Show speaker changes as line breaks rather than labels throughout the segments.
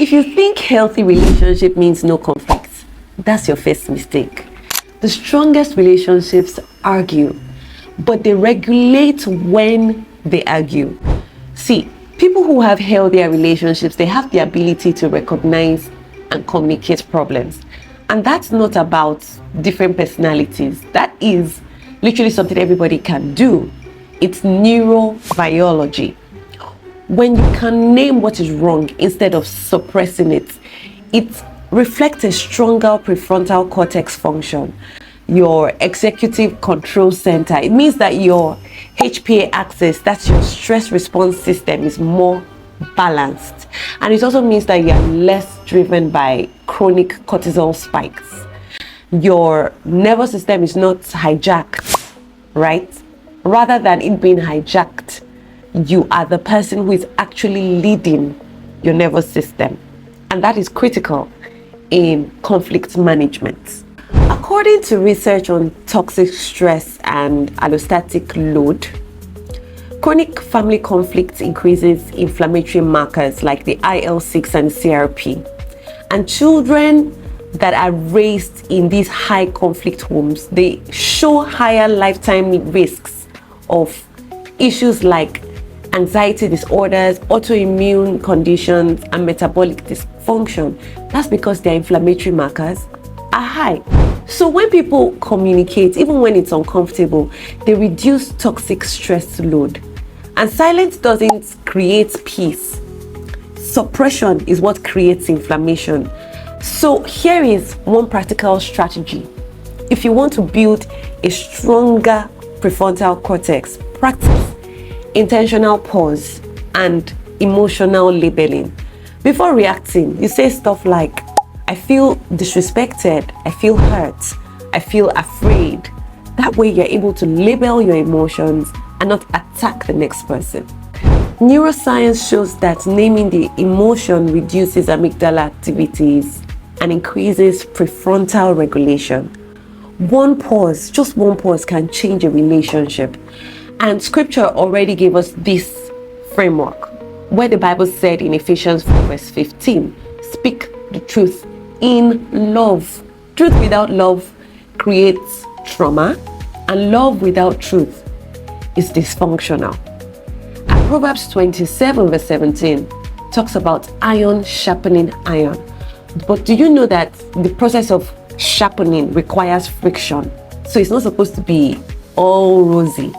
If you think healthy relationship means no conflict, that's your first mistake. The strongest relationships argue, but they regulate when they argue. See, people who have healthier relationships, they have the ability to recognize and communicate problems. And that's not about different personalities. That is literally something everybody can do. It's neurobiology. When you can name what is wrong instead of suppressing it, it reflects a stronger prefrontal cortex function, your executive control center. It means that your HPA axis, that's your stress response system, is more balanced. And it also means that you're less driven by chronic cortisol spikes. Your nervous system is not hijacked, right? Rather than it being hijacked, you are the person who is actually leading your nervous system. And that is critical in conflict management. According to research on toxic stress and allostatic load, chronic family conflict increases inflammatory markers like the IL-6 and CRP. And children that are raised in these high conflict homes, they show higher lifetime risks of issues like anxiety disorders, autoimmune conditions, and metabolic dysfunction. That's because their inflammatory markers are high. So when people communicate, even when it's uncomfortable, they reduce toxic stress load. And silence doesn't create peace. Suppression is what creates inflammation. So here is one practical strategy. If you want to build a stronger prefrontal cortex, practice intentional pause and emotional labeling. Before reacting, you say stuff like, I feel disrespected, I feel hurt, I feel afraid. That way you're able to label your emotions and not attack the next person. Neuroscience shows that naming the emotion reduces amygdala activities and increases prefrontal regulation. One pause, just one pause, can change a relationship. And scripture already gave us this framework, where the Bible said in Ephesians 4 verse 15, speak the truth in love. Truth without love creates trauma, and love without truth is dysfunctional. And Proverbs 27 verse 17 talks about iron sharpening iron. But do you know that the process of sharpening requires friction? So it's not supposed to be all rosy.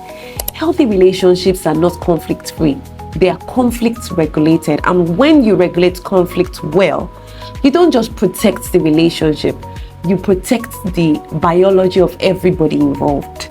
Healthy relationships are not conflict-free. They are conflict-regulated. And when you regulate conflict well, you don't just protect the relationship, you protect the biology of everybody involved.